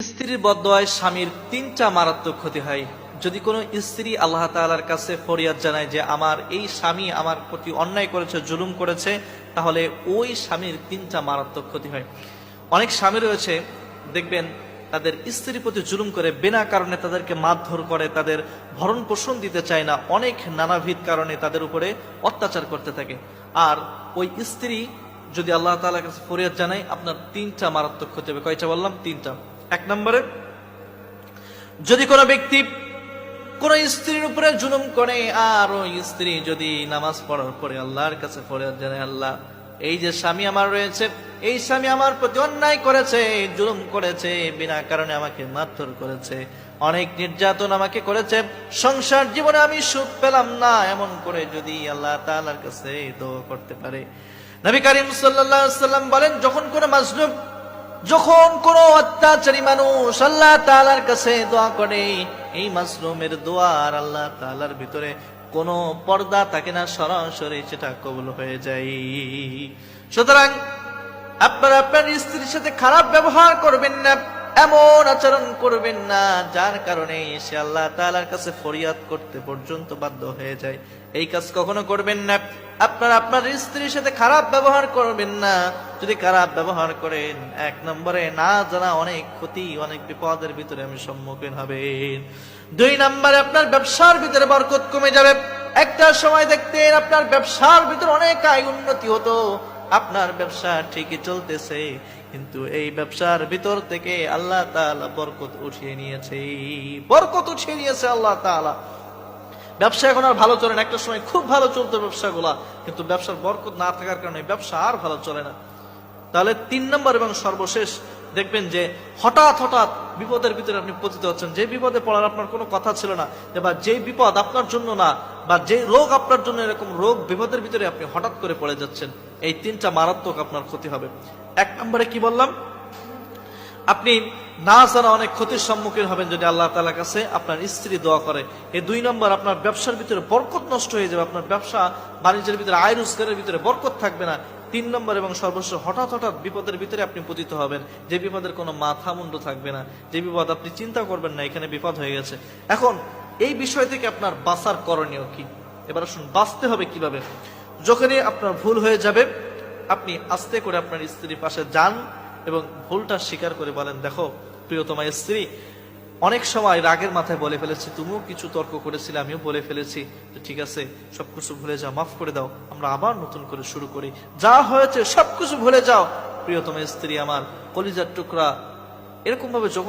স্ত্রীর বদদোয়ায় স্বামীর তিনটা মারাত্মক ক্ষতি হয়। যদি কোনো স্ত্রী আল্লাহ তাআলার কাছে ফরিয়াদ জানায় যে আমার এই স্বামী আমার প্রতি অন্যায় করেছে, জুলুম করেছে, তাহলে ওই স্বামীর তিনটা মারাত্মক ক্ষতি হয়। অনেক স্বামী রয়েছে দেখবেন তাদের স্ত্রীর প্রতি জুলুম করে, বিনা কারণে তাদেরকে মারধর করে, তাদের ভরণ পোষণ দিতে চায় না, অনেক নানাবিধ কারণে তাদের উপরে অত্যাচার করতে থাকে। আর ওই স্ত্রী যদি আল্লাহ তাআলার কাছে ফরিয়াদ জানায়, আপনার তিনটা মারাত্মক ক্ষতি হবে। কয়টা বললাম? তিনটা। এক নম্বরে, যদি কোনো ব্যক্তি কোন স্ত্রীর উপরে জুলুম করে আর ওই স্ত্রী যদি নামাজ পড়ার পরে আল্লাহর কাছে ফরিয়াদ জানায়, আল্লাহ এই যে স্বামী আমার রয়েছে, এই স্বামী আমার প্রতি অন্যায় করেছে, জুলুম করেছে, বিনা কারণে আমাকে মারধর করেছে, অনেক নির্যাতন আমাকে করেছে, সংসার জীবনে আমি সুখ পেলাম না, এমন করে যদি আল্লাহ তাআলার কাছে দোয়া করতে পারে, নবী করিম সাল্লাল্লাহু আলাইহি ওয়াসাল্লাম বলেন, যখন কোন মাজলুম, যখন কোন অত্যাচারী মানুষ আল্লাহ তাআলার কাছে দোয়া করে, এই মাজলুমের দোয়া আর আল্লাহ তাআলার ভিতরে কোনো পর্দা থাকে না, সরাসরি সেটা কবুল হয়ে যায়। সুতরাং আপনারা আপনার স্ত্রীর সাথে খারাপ ব্যবহার করবেন না, এমন আচরণ করবেন না যার কারণে সে আল্লাহ তাআলার কাছে ফরিয়াদ করতে পর্যন্ত বাধ্য হয়ে যায়। এই কাজ কখনো করবেন না। আপনারা আপনার স্ত্রীর সাথে খারাপ ব্যবহার করবেন না। যদি খারাপ ব্যবহার করেন, এক নম্বরে না জানা অনেক ক্ষতি, অনেক বিপদের ভিতরে আমি সম্মুখীন হবেন। দুই নম্বরে, আপনার ব্যবসার ভিতরে বরকত কমে যাবে। একটা সময় দেখতেন আপনার ব্যবসার ভিতরে অনেক আয় উন্নতি হতো, আপনার ব্যবসা ঠিকই চলতেছে, কিন্তু এই ব্যবসার ভিতর থেকে আল্লাহ তাআলা বরকত উঠিয়ে নিয়েছে, বরকত উঠিয়ে নিয়েছে আল্লাহ তাআলা। ব্যবসা এখন আর ভালো চলে না। একটা সময় খুব ভালো চলতো ব্যবসাগুলা, কিন্তু ব্যবসার বরকত না থাকার কারণে ব্যবসা আর ভালো চলে না। তাহলে তিন নম্বর এবং সর্বশেষ, দেখবেন যে হঠাৎ হঠাৎ বিপদের ভিতরে আপনি পতিত হচ্ছেন, যে বিপদে পড়ার আপনার কোনো কথা ছিল না, বা যে বিপদ আপনার জন্য না, বা যে রোগ আপনার জন্য, এরকম রোগ বিপদের ভিতরে আপনি হঠাৎ করে পড়ে যাচ্ছেন। এই তিনটা মারাত্মক আপনার ক্ষতি হবে। এক নম্বরে কি বললাম? আপনি না জানা অনেক ক্ষতির সম্মুখীন হবেন যদি আল্লাহ তাআলার কাছে আপনার স্ত্রী দোয়া করে। এই দুই নম্বর, আপনার ব্যবসার ভিতরে বরকত নষ্ট হয়ে যাবে, আপনার ব্যবসা বাণিজ্যের ভিতরে, আয় রোজগারের ভিতরে বরকত থাকবে না। তিন নম্বর এবং সর্বশেষ, হঠাৎ হঠাৎ বিপদের ভিতরে আপনি পতিত হবেন, যে বিপদের কোনো মাথা মুন্ড থাকবে না, যে বিপদ আপনি চিন্তা করবেন না এখানে বিপদ হয়ে গেছে। এখন এই বিষয় থেকে আপনার বাঁচার করণীয় কি? এবার আসুন, বাঁচতে হবে কিভাবে। যখনই আপনার ভুল হয়ে যাবে, আপনি আস্তে করে আপনার স্ত্রীর পাশে যান এবং ভুলটা স্বীকার করে বলেন, দেখো প্রিয়তমা স্ত্রী, অনেক সময় রাগের মাথায় বলে ফেলেছি, তুমিও কিছু তর্ক করেছিলে, আমিও বলে ফেলেছি, তো ঠিক আছে, সবকিছু ভুলে যাও, মাফ করে দাও, আমরা আবার নতুন করে শুরু করি, যা হয়েছে সবকিছু ভুলে যাও। প্রিয়তমা স্ত্রী আমার, কলিজার টুকরা, এরকম ভাবে যখন